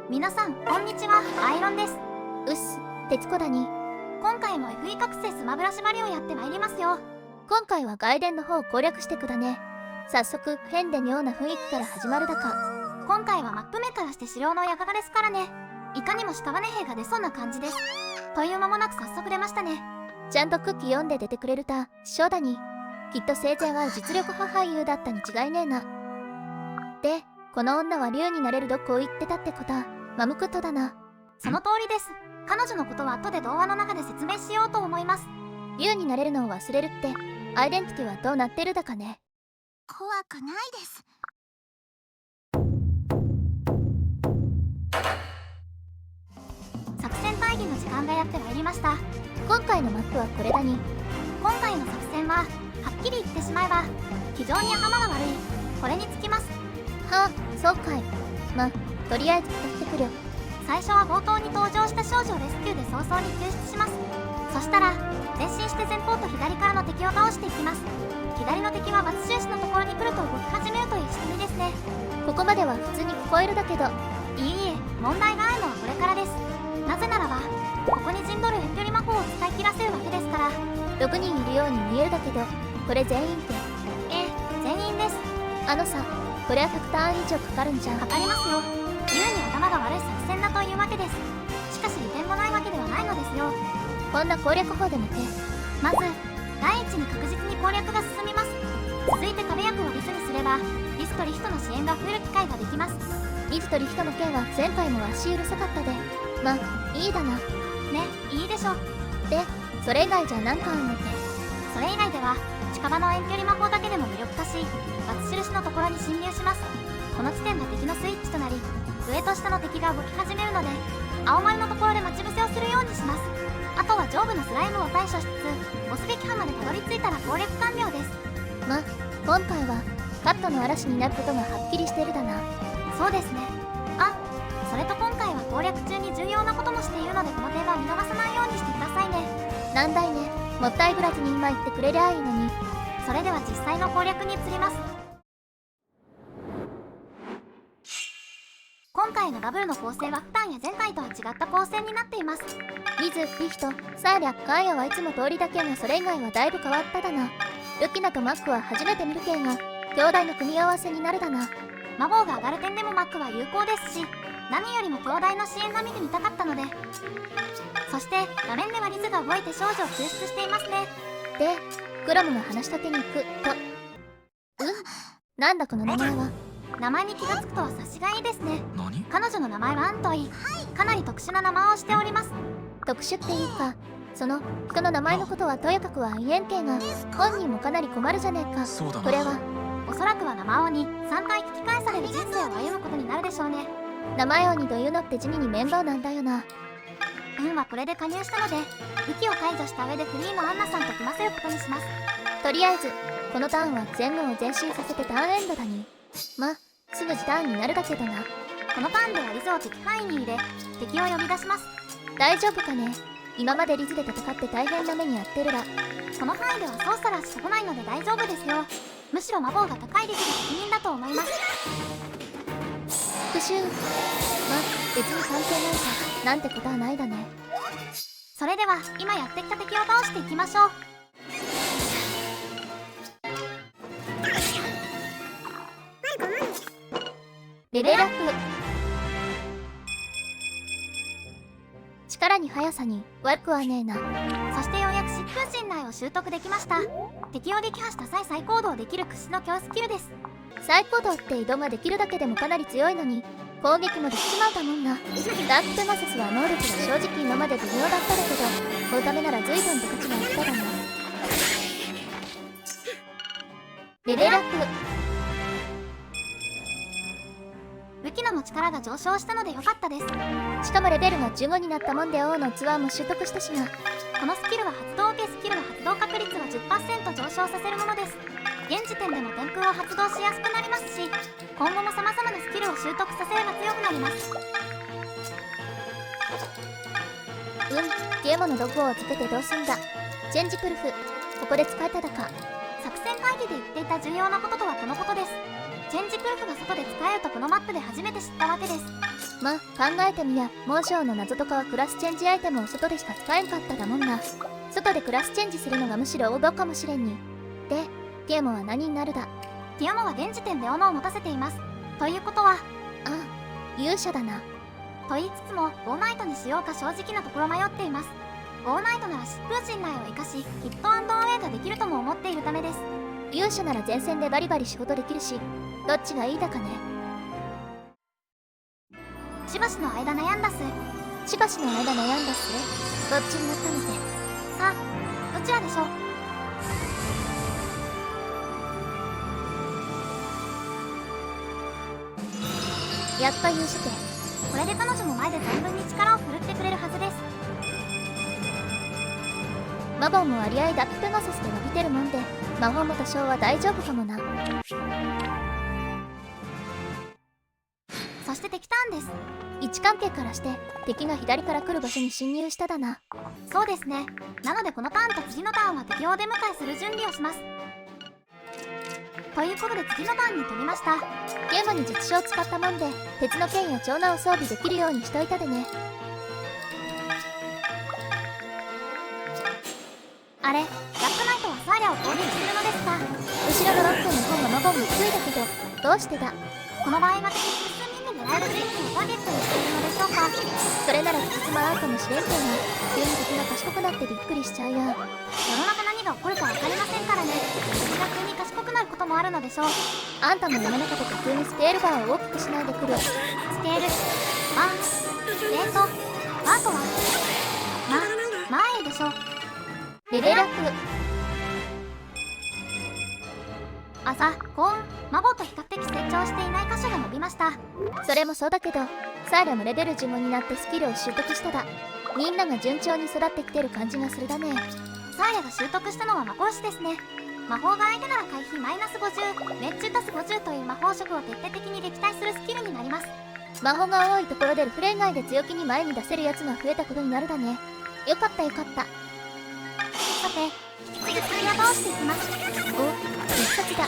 皆さんこんにちは、アイロンです。うっす、鉄子だに。今回も FE 覚醒スマブラ縛りをやってまいりますよ。今回は外伝の方を攻略してくだね。早速変で妙な雰囲気から始まるだか。今回はマップ目からして狩猟の館ですからね。いかにも屍兵が出そうな感じです。という間もなく早速出ましたね。ちゃんとクッキー読んで出てくれるた師匠だに。きっと生前は実力派俳優だったに違いねえな。で、この女は竜になれるどこを言ってたってことはマムクットだな。その通りです。彼女のことは後で動画の中で説明しようと思います。竜になれるのを忘れるってアイデンティティはどうなってるだかね。怖くないです。作戦会議の時間がやってまいりました。今回のマップはこれだに。今回の作戦ははっきり言ってしまえば非常に頭が悪い、これにつきます。はあ、そうかい。ま、とりあえず聞かせてくる。最初は冒頭に登場した少女をレスキューで早々に救出します。そしたら前進して前方と左からの敵を倒していきます。左の敵はバツ印のところに来ると動き始めるという仕組みですね。ここまでは普通に聞こえるだけど。いえいえ、問題があるのはこれからです。なぜならばここに陣取る遠距離魔法を使い切らせるわけですから。6人いるように見えるだけど、これ全員って？ええ、全員です。あのさ、これは100ターン以上かかるんじゃん。かかりますよ。優に頭が悪い作戦だというわけです。しかし利点もないわけではないのですよ。こんな攻略法でもて。まず第一に確実に攻略が進みます。続いて壁役をリスにすればリスとリヒトの支援が増える機会ができます。リスとリヒトの件は前回も足うるさかったで。ま、いいだな。ね、いいでしょ。で、それ以外じゃ何かあんのて。それ以外では近場の遠距離魔法だけでも魅力化し、バツ印のところに侵入します。この地点が敵のスイッチとなり、上と下の敵が動き始めるので青丸のところで待ち伏せをするようにします。あとは上部のスライムを対処しつつボス撃破までたどり着いたら攻略完了です。ま、今回はカットの嵐になることがはっきりしてるだな。そうですね。あ、それと今回は攻略中に重要なこともしているのでこの点は見逃さないようにしてくださいね。なんだいね、もったいぶらずに今言ってくれりゃいいのに。それでは実際の攻略に移ります。今回のダブルの構成は普段や前回とは違った構成になっています。リズ、リヒト、サーリャ、カーヤはいつも通りだけがそれ以外はだいぶ変わっただな。ルキナとマックは初めて見るけんが兄弟の組み合わせになるだな。魔法が上がる点でもマックは有効ですし、何よりも兄弟の支援が見てみたかったので。そして画面ではリズが動いて少女を救出していますね。で、クロムが話しかけに行くと。なんだこの名前は。名前に気がつくとは察しがいいですね。何？彼女の名前はアントイ。かなり特殊な名前をしております。特殊っていうか、その人の名前のことはとやかくは言えんけんが、本人もかなり困るじゃねえか。そうだな。これはおそらくは生王に3回聞き返される人生を歩むことになるでしょうね。名前王にというのって地味に面倒なんだよな。運はこれで加入したので武器を解除した上でフリーのアンナさんと組ませることにします。とりあえずこのターンは前後を前進させてターンエンドだに。ま、すぐ時ターンになるだけどな。このターンではリズを敵範囲に入れ敵を呼び出します。大丈夫かね。今までリズで戦って大変な目に遭ってるら。この範囲では操作らしてこないので大丈夫ですよ。むしろ魔法が高いリズが責任だと思います。復讐。ま、別に関係ないかなんてことはないだね。それでは今やってきた敵を倒していきましょう。レベルアップ。力に速さに悪くはねえな。そしてようやく疾風陣内を習得できました。敵を撃破した際再行動できる屈指の強スキルです。再行動って移動ができるだけでもかなり強いのに攻撃もできちまうだもんな。ダークペマセスは能力が正直今まで微妙だっただけど追うためなら随分と価値があっただな。レベルアップ。武器の持ち力が上昇したので良かったです。しかもレベルが15になったもんで王のツアーも習得したしな。このスキルは発動系スキルの発動確率を 10% 上昇させるものです。現時点でも天空を発動しやすくなりますし、今後も様々なスキルを習得させれば強くなります。ゲームのロゴをつけてどうすんだ。チェンジプルフ、ここで使えただか。作戦会議で言っていた重要なこととはこのことです。チェンジプルフが外で使えるとこのマップで初めて知ったわけです。ま、考えてみや、モーションの謎とかはクラスチェンジアイテムを外でしか使えんかっただもんな。外でクラスチェンジするのがむしろ王道かもしれんに。で、ティアモは何になるだ？ティアモは現時点で斧を持たせています。ということは、勇者だな。と言いつつもオーナイトにしようか正直なところ迷っています。オーナイトなら疾風陣内を生かしヒットアンドアウェイができるとも思っているためです。勇者なら前線でバリバリ仕事できるし、どっちがいいだかね。しばしの間悩んだす。しばしの間悩んだっす。どっちになったので。さあ、どちらでしょう。やっぱ勇者て。これで彼女も前で存分に力を振るってくれるはずです。マボンも割合ダップペガサスで伸びてるもんで、魔法も多少は大丈夫かもな。そして敵ターンです。位置関係からして敵が左から来る場所に侵入しただな。そうですね。なのでこのターンと次のターンは敵を出迎えする準備をします。ということで次のターンに飛びました。ゲームに実証を使ったもんで、鉄の剣や長刀を装備できるようにしといたでね。あれ、ラックナイトはサーリャを攻撃するのですが、後ろのロックの方がマボンについだけど、どうしてだ？この場合は敵複数人で狙える陣地をターゲットにしているのでしょうか。それならつじつま合うかもしれんけど、急に敵が賢くなってびっくりしちゃうや。世の中何が起こるか分かりませんからね。敵が急に賢くなることもあるのでしょう。あんたも世の中で架空にスケールバーを大きくしないでくる。スケールアートは前でしょ。レベルアップ。朝、高音、マボと比較的成長していない箇所が伸びました。それもそうだけど、サーリャもレベル15になってスキルを習得しただ。みんなが順調に育ってきてる感じがするだね。サーリャが習得したのは魔法師ですね。魔法が相手なら回避マイナス50、命中足す50という魔法色を徹底的に撃退するスキルになります。魔法が多いところでフレン外で強気に前に出せるやつが増えたことになるだね。よかったよかった。さて、引き続きクリア倒していきます。お、必殺だ。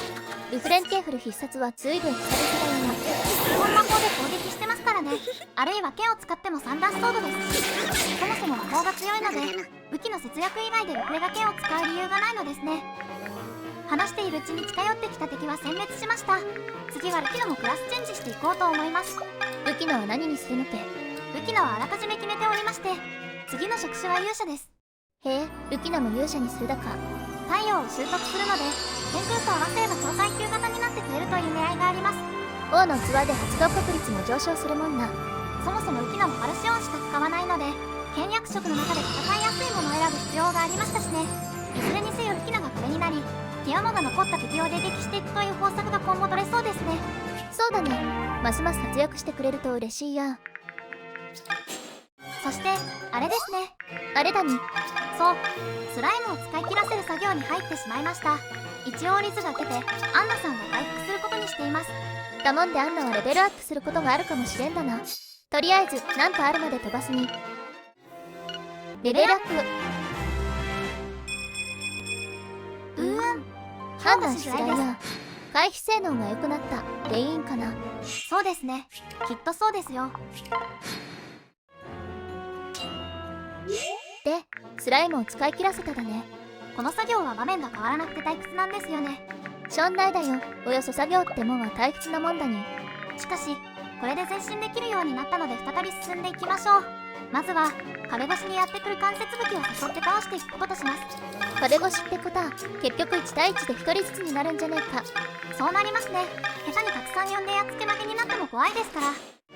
ルフレンテーフル必殺は随分久々だよな。基本魔法で攻撃してますからね。あるいは剣を使っても三段ソードですし、そもそも魔法が強いので武器の節約以外でルフレが剣を使う理由がないのですね。話しているうちに近寄ってきた敵は殲滅しました。次はルキノもクラスチェンジしていこうと思います。ルキノは何にするのけ？ルキノはあらかじめ決めておりまして、次の職種は勇者です。へえ、ルキノも勇者にするだか。太陽を習得するので天空と合わせれば超階級型になってくれるという狙いがあります。王の器で発動確率も上昇するもんな。そもそもルキノもパルシオンしか使わないので、倹約職の中で戦いやすいものを選ぶ必要がありましたしね。いずれにせよルキノが壁になり、ティアモが残った敵を迎撃していくという方策が今後取れそうですね。そうだね。ますます活躍してくれると嬉しいや。そしてあれですね。あれだに。そう、スライムを使い切らせる作業に入ってしまいました。一応リズが出てアンナさんが回復することにしています。だもんでアンナはレベルアップすることがあるかもしれんだな。とりあえずなんかあるまで飛ばすに。レベルアップ。判断しづらいや。回避性能が良くなった原因かな。そうですね、きっとそうですよ。で、スライムを使い切らせただね。この作業は場面が変わらなくて退屈なんですよね。しょんないだよ。およそ作業ってもんは退屈なもんだに。しかしこれで前進できるようになったので再び進んでいきましょう。まずは壁越しにやってくる関節武器を誘って倒していくこととします。壁越しってことは結局1対1で1人ずつになるんじゃねえか。そうなりますね。下手にたくさん呼んでやっつけ負けになっても怖いですから。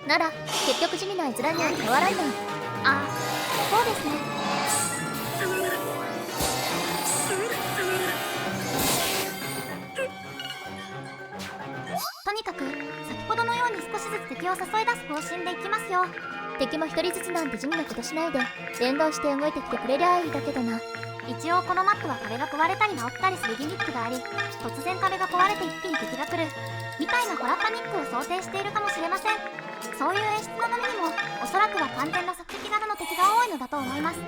なら結局地味な絵面には変わらんな。あ、そうですね。とにかく先ほどのように少しずつ敵を誘い出す方針でいきますよ。敵も1人ずつなんて地味なことしないで連動して動いてきてくれりゃいいだけどな。一応このマップは壁が壊れたり直ったりするギミックがあり、突然壁が壊れて一気に敵が来るみたいなホラーパニックを想定しているかもしれません。そういう演出のためにもおそらくは完全な索敵型の敵が多いのだと思います。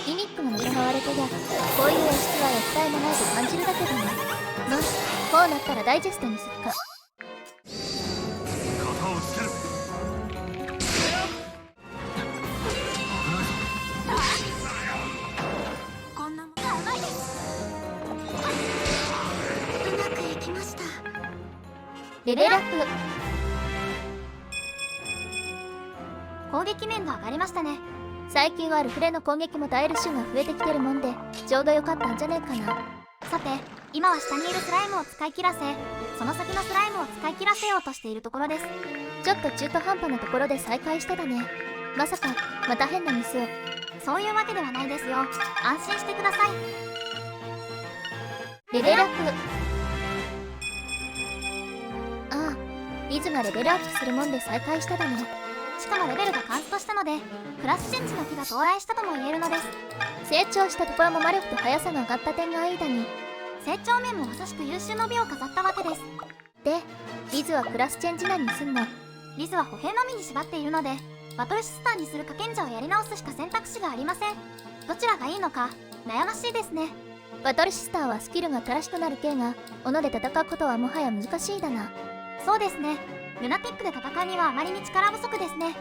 ギミックが狙われてやこういう演出は液体もないと感じるだけどね。まあこうなったらダイジェストにすっか。型をつける。レベルアップ。攻撃面が上がりましたね。最近はルフレの攻撃も耐える種が増えてきてるもんで、ちょうどよかったんじゃねえかな。さて、今は下にいるスライムを使い切らせ、その先のスライムを使い切らせようとしているところです。ちょっと中途半端なところで再開しただね。まさかまた変なミスを。そういうわけではないですよ。安心してください。レベルアップ。ああ、リズがレベルアップするもんで再開しただね。しかもレベルがカンストしたので、クラスチェンジの木が到来したとも言えるのです。成長したところも魔力と速さが上がった点がいいだに。成長面もまさしく優秀の美を飾ったわけです。で、リズはクラスチェンジ何にすんの？リズは歩兵のみに縛っているので、バトルシスターにするか賢者をやり直すしか選択肢がありません。どちらがいいのか悩ましいですね。バトルシスターはスキルが足らしくなる系が、斧で戦うことはもはや難しいだな。そうですね。ルナティックで戦うにはあまりに力不足ですね。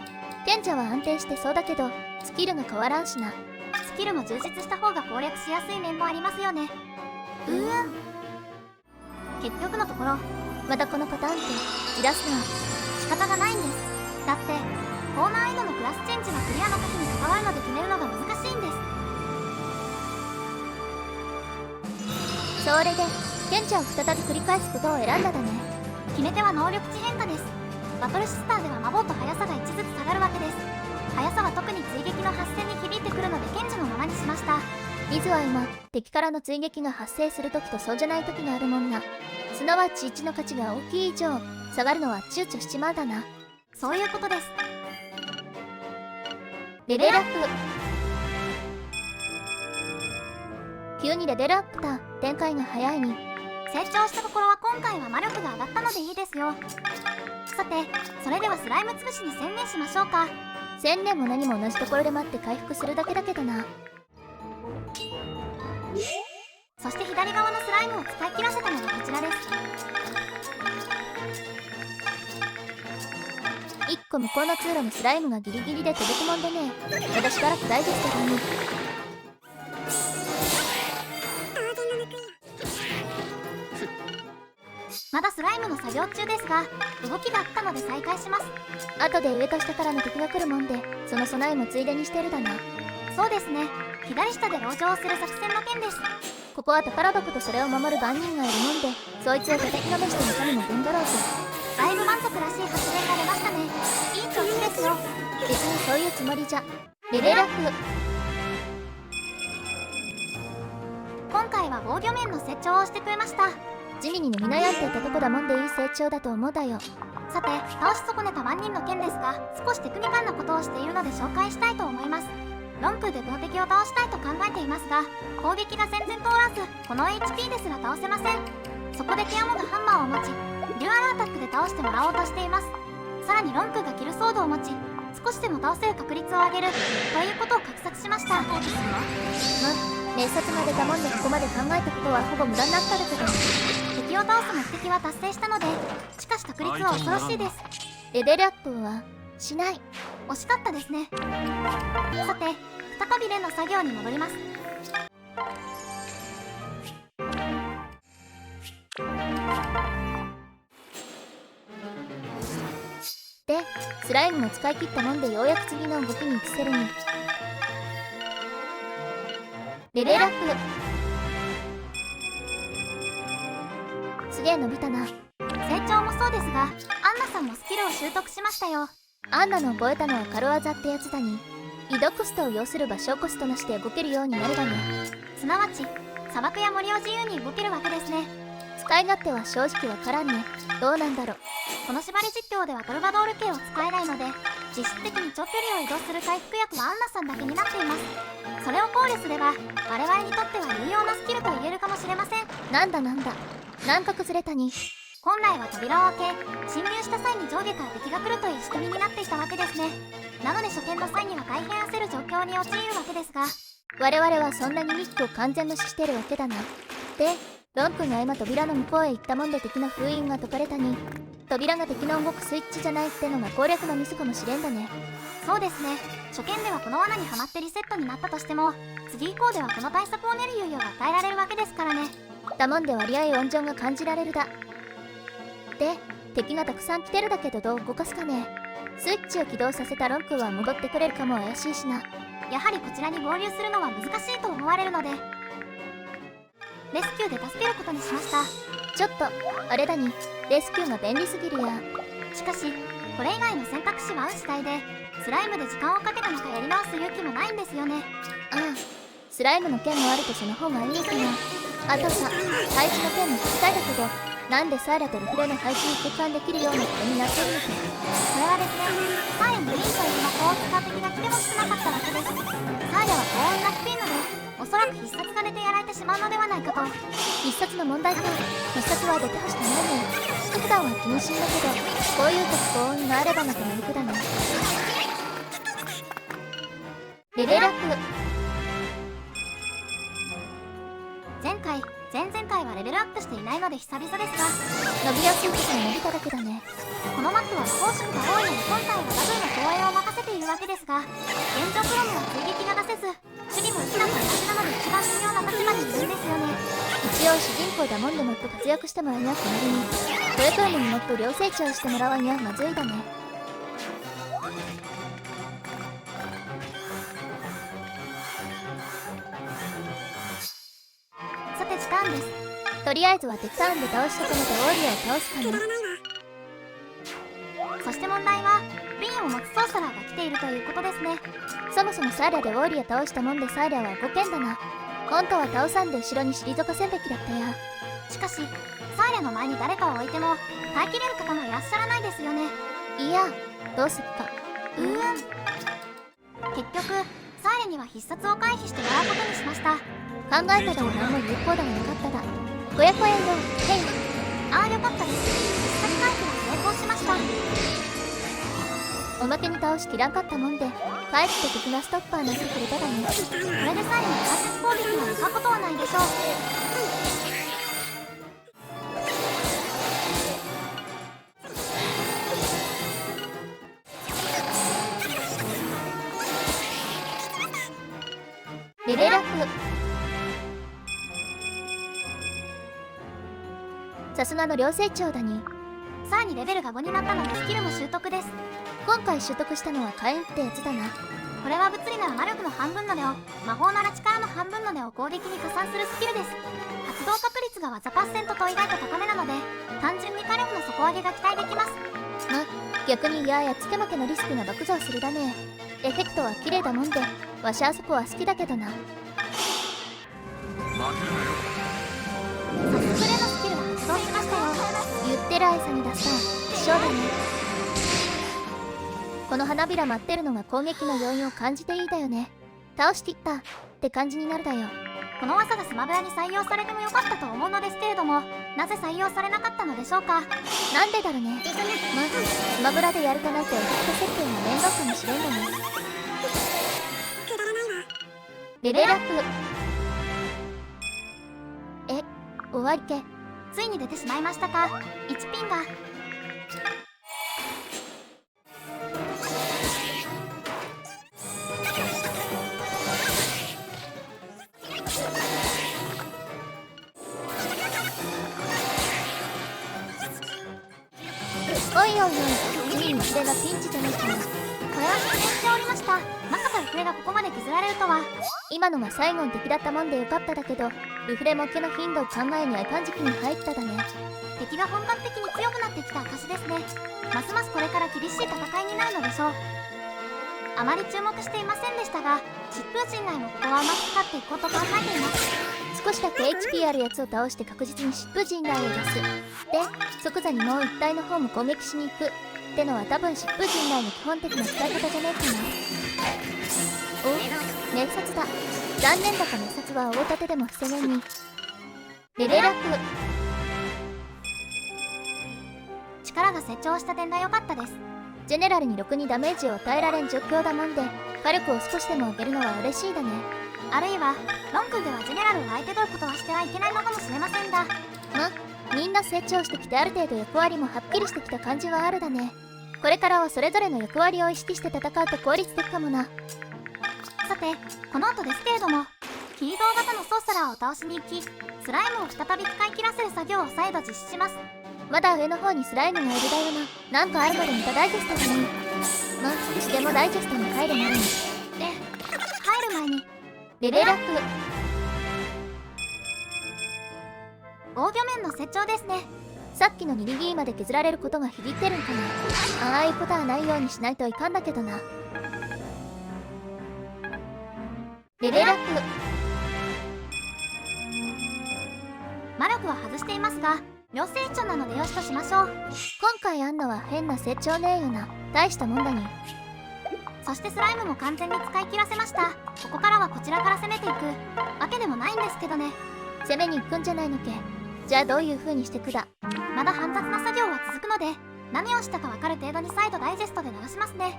賢者は安定してそうだけど、スキルが変わらんしな。スキルも充実した方が攻略しやすい面もありますよね。結局のところ、またこのパターンってじらすな。仕方がないんです。だって高難易度のクラスチェンジはクリアの可否に関わるので決めるのが難しいんです。それで賢者を再び繰り返すことを選んだだね。決め手は能力値変化です。バトルシスターでは魔法と速さが1ずつ下がるわけです。速さは特に追撃の発生に響いてくるので賢者のままにしました。リズは今敵からの追撃が発生する時とそうじゃない時があるもんな。すなわち1の価値が大きい以上、下がるのは躊躇しちまうだな。そういうことです。レベルアップ。急にレベルアップだ。展開が早いに。成長したところは今回は魔力が上がったのでいいですよ。さて、それではスライム潰しに専念しましょうか。専念も何も同じところで待って回復するだけだけどな。そして左側のスライムを使い切らせたのがこちらです。1個向こうの通路のスライムがギリギリで届くもんでね。私からくダイジェストだに。まだスライムの作業中ですが、動きがあったので再開します。後で上と下からの敵が来るもんで、その備えもついでにしてるだな。そうですね。左下で籠城をする作戦の件です。ここは宝箱とそれを守る番人がいるもんで、そいつを叩きのめして中身も軍だろうと。だいぶ満足らしい発言が出ましたね。いい調子ですよ。別にそういうつもりじゃ。レベルアップ。今回は防御面の成長をしてくれました。地味に伸び悩んでいたとこだもんでいい成長だと思うだよ。さて、倒し損ねた万人の件ですが、少しテクニカルなことをしているので紹介したいと思います。論空で強敵を倒したいと考えていますが、攻撃が全然通らず、この HP ですら倒せません。そこでティアモがハンマーを持ち、デュアルアタックで倒してもらおうとしています。さらに論空がキルソードを持ち、少しでも倒せる確率を上げるということを画策しました。名察が出たもんでここまで考えたことはほぼ無駄になっただけど、敵を倒す目的は達成したので、しかし確率は恐ろしいです。レベルアップはしない。惜しかったですね。さて、再び例の作業に戻ります。で、スライムも使い切ったもんでようやく次の動きに移せるに。レベルアップ。すげえ伸びたな。成長もそうですが、アンナさんもスキルを習得しましたよ。アンナの覚えたのは軽技ってやつだに。移動コストを要する場所をコストなしで動けるようになるだね。すなわち砂漠や森を自由に動けるわけですね。使い勝手は正直わからんね。どうなんだろう。この縛り実況ではトルバドール系を使えないので、実質的に長距離を移動する回復薬はアンナさんだけになっています。それを考慮すれば我々にとっては有用なスキルと言えるかもしれません。なんだなんか崩れたに。本来は扉を開け、侵入した際に上下から敵が来るという仕組みになっていたわけですね。なので初見の際には大変焦る状況に陥るわけですが、我々はそんなにミックを完全無視してるわけだな。で、ロン君が今扉の向こうへ行ったもんで敵の封印が解かれたに。扉が敵の動くスイッチじゃないってのが攻略のミスかもしれんだね。そうですね。初見ではこの罠にはまってリセットになったとしても、次以降ではこの対策を練る猶予が与えられるわけですからね。だもんで割合温存が感じられるだ。で、敵がたくさん来てるだけどどう動かすかね。スイッチを起動させたロン君は戻ってくれるかも怪しいしな。やはりこちらに合流するのは難しいと思われるのでレスキューで助けることにしました。ちょっとあれだに、レスキューが便利すぎるや。しかしこれ以外の選択肢は運次第でスライムで時間をかけたのかやり直す勇気もないんですよね。ああ、スライムの件もあるとその方がいいのかな。あとさ、配置の件も聞きたいだけど、なんでサーラとルフレの配置に交換できるようなことになってるのか。これはですね、サーヤグリーンという魔法を使う敵が来てほしくなかったわけです。サーヤは幸運が低いのでおそらく必殺が出てやられてしまうのではないかと。必殺の問題か。必殺は出てほしくないね。普段は気にしんだけど、こういう時幸運があればまた乗りくだね。レベルアップ。前々回はレベルアップしていないので久々ですが、伸びやすい時に伸びただけだね。このマップは攻守が多いので本体はダブルの防衛を任せているわけですが、現状プロムは追撃が出せず守備も一段と同じなので一番微妙な立場にいるんですよね。一応主人公だもんでもっと活躍してもらいなくなりに、これからももっと両成長してもらわにゃまずいだね。さて時間です。とりあえずは敵ターンで倒したためたオーリアを倒すかね。そして問題はビンを持つソーサラーが来ているということですね。そもそもサーリャでウォーリア倒したもんでサーリャは5件だな。本当は倒さんで後ろに退かせんべきだったや。しかしサーリャの前に誰かを置いても耐えきれる方もいらっしゃらないですよね。いや、どうすっか。結局サーリャには必殺を回避してもらうことにしました。考えただも何も有効打がなかっただ。こやこやよ、ヘイ。ああよかったです。必殺回避は成功しました。おまけに倒しきらんかったもんで、帰って敵がストッパーになってくれただね。これでサーリャに間接攻撃は使うことはないでしょう。レベルアップ。さすがの両成長だに。さらにレベルが5になったのでスキルも習得です。今回習得したのは火炎ってやつだな。これは物理なら魔力の半分の値を、魔法なら力の半分の値を攻撃に加算するスキルです。発動確率が技パーセントと意外と高めなので単純に火力の底上げが期待できます。逆にややつけまけのリスクが爆増するだね。エフェクトは綺麗だもんで、わしあそこは好きだけどな。早速例のスキルが発動しましたよ。言ってる間に出した希少だね。この花びら待ってるのが攻撃の要因を感じていいだよね。倒しきったって感じになるだよ。この技がスマブラに採用されてもよかったと思うのですけれども、なぜ採用されなかったのでしょうか。なんでだろね。スマブラでやるとなってエフェクト設定が面倒かもしれんのね。レベルアップ。終わりけ。ついに出てしまいましたか。1ピンがおいおいおい、次にそれがピンチじゃないかな。これは失念しておりました。まさかルフレがここまで削られるとは。今のが最後の敵だったもんでよかっただけど、ルフレも毛の頻度を考えにはいかん時期に入っただね。敵が本格的に強くなってきた証ですね。ますますこれから厳しい戦いになるのでしょう。あまり注目していませんでしたが、疾風陣内もここはうまく使っていこうと考えています。少しだけ HP あるやつを倒して確実に疾風陣内を出す。で、即座にもう一体の方も攻撃しに行くってのは多分疾風陣内の基本的な使い方じゃねえかな。お、熱殺だ。残念だが熱殺は大盾でも防げんに。レベルアップ。力が成長した点が良かったです。ジェネラルにろくにダメージを与えられん状況だもんで、火力を少しでも上げるのは嬉しいだね。あるいはロン君ではジェネラルを相手取ることはしてはいけないのかもしれませんが、みんな成長してきてある程度役割もはっきりしてきた感じはあるだね。これからはそれぞれの役割を意識して戦うと効率的かもな。さてこの後ですけれども、キードウ型のソーサラーを倒しに行き、スライムを再び使い切らせる作業を再度実施します。まだ上の方にスライムがいるだよな。なんかあるまで見たダイジェストだね。まあいつでもダイジェストに入る前に。で、入る前にレベルアップ。防御面の成長ですね。さっきのギリギリまで削られることが響いてるんかな。ああいうことはないようにしないといかんだけどな。レベルアップ。魔力は外していますが良性一丁なのでよしとしましょう。今回あんのは変な成長ねえよな。大したもんだに。そしてスライムも完全に使い切らせました。ここからはこちらから攻めていくわけでもないんですけどね。攻めに行くんじゃないのけ。じゃあどういう風にしてくだ。まだ煩雑な作業は続くので何をしたか分かる程度に再度ダイジェストで流しますね。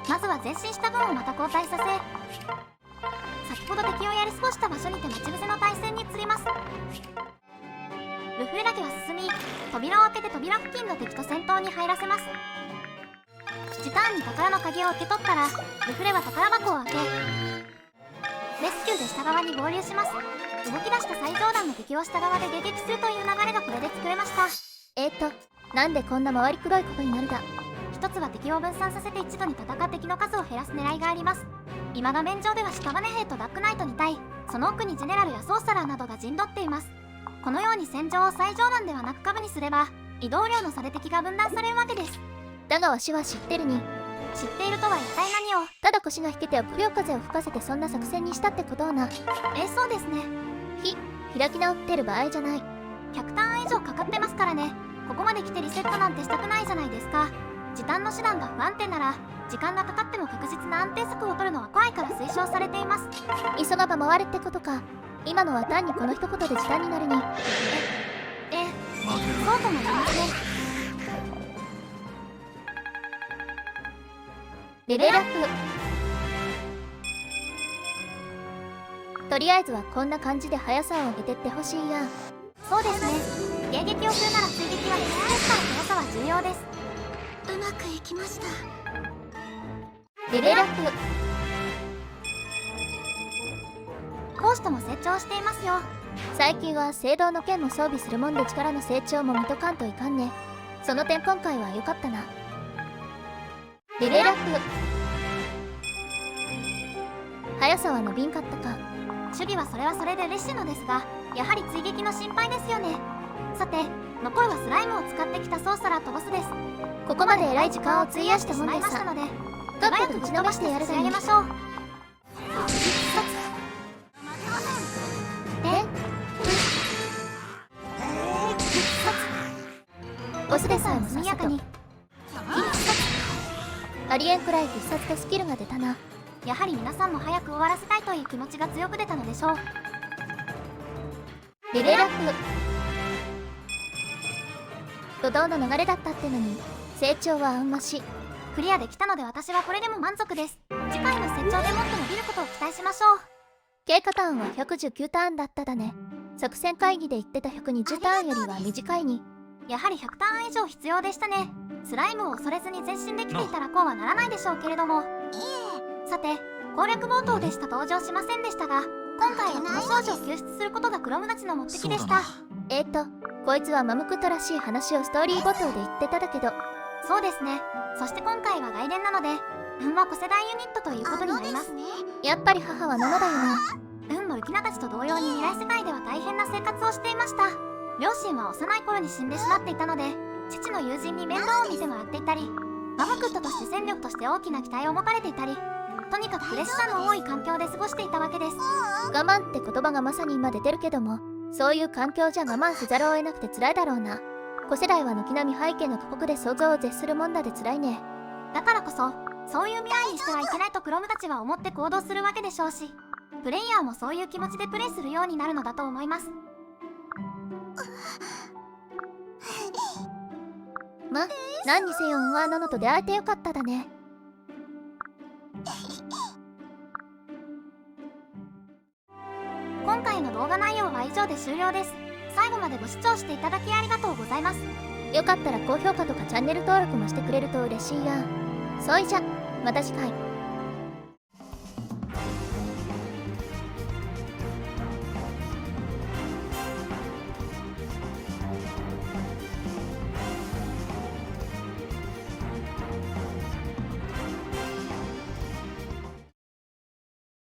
まずは前進した分をまた交代させ、先ほど敵をやり過ごした場所にて待ち伏せの対戦に移ります。ルフレだけは進み、扉を開けて扉付近の敵と戦闘に入らせます。1ターンに宝の鍵を受け取ったらルフレは宝箱を開けレスキューで下側に合流します。動き出した最上段の敵を下側で迎撃するという流れがこれで作れました。なんでこんな回りくどいことになるだ。一つは敵を分散させて一度に戦う敵の数を減らす狙いがあります。今画面上では屍兵とダックナイトに対、その奥にジェネラルやソーサラーなどが陣取っています。このように戦場を最上段ではなく下部にすれば移動量の差で敵が分断されるわけです。だがわしは知ってるに。知っているとは一体何を。ただ腰が引けて不良風を吹かせてそんな作戦にしたってことをな。そうですね。開き直ってる場合じゃない。100ターン以上かかってますからね。ここまで来てリセットなんてしたくないじゃないですか。時短の手段が不安定なら時間がかかっても確実な安定策を取るのは怖いから推奨されています。急がば回れってことか。今のは単にこの一言で時短になるに。そうとも言いますね。レベルアップ。とりあえずはこんな感じで速さを上げてってほしいや。そうですね。迎撃をするなら追撃は必須ですから速さは重要です。うまくいきました。レベルアップ。講師とも成長していますよ。最近は聖堂の剣も装備するもんで力の成長も見とかんといかんね。その点今回は良かったな。レベルアップ。速さは伸びんかったか。守備はそれはそれで嬉しいのですが、やはり追撃の心配ですよね。さて、残るはスライムを使ってきたソーサラーとボスです。ここまでえらい時間を費やしたもんでさ。ので、とっとと打ち伸ばしてやる仕だに。上げましょう。ボスでさえもさっさと。速やかに。ありえんくらい必殺とスキルが出たな。やはり皆さんも早く終わらせたいという気持ちが強く出たのでしょう。レベルアップ。怒涛の流れだったってのに成長はあんまし。クリアできたので私はこれでも満足です。次回の成長でもっと伸びることを期待しましょう。経過ターンは119ターンだっただね。作戦会議で言ってた120ターンよりは短いに。やはり100ターン以上必要でしたね。スライムを恐れずに前進できていたらこうはならないでしょうけれども。さて、攻略冒頭でしか登場しませんでしたが、今回はこの少女を救出することがクロムたちの目的でした。こいつはマムクトらしい話をストーリー冒頭で言ってただけど。そうですね。そして今回は外伝なので、運は5世代ユニットということになります。やっぱり母は7だよな。運もユキナたちと同様に未来世界では大変な生活をしていました。両親は幼い頃に死んでしまっていたので、父の友人に面倒を見てもらっていたり、マムクットとして戦力として大きな期待を持たれていたり、とにかくプレッシャーの多い環境で過ごしていたわけです。我慢って言葉がまさに今出てるけども、そういう環境じゃ我慢せざるを得なくて辛いだろうな。5世代は軒並み背景の過酷で想像を絶するもんだで辛いね。だからこそ、そういう未来にしてはいけないとクロムたちは思って行動するわけでしょうし、プレイヤーもそういう気持ちでプレイするようになるのだと思います。何にせよ運はあののと出会えてよかっただね。今回の動画内容は以上で終了です。最後までご視聴していただきありがとうございます。よかったら高評価とかチャンネル登録もしてくれると嬉しいや。そいじゃ、また次回。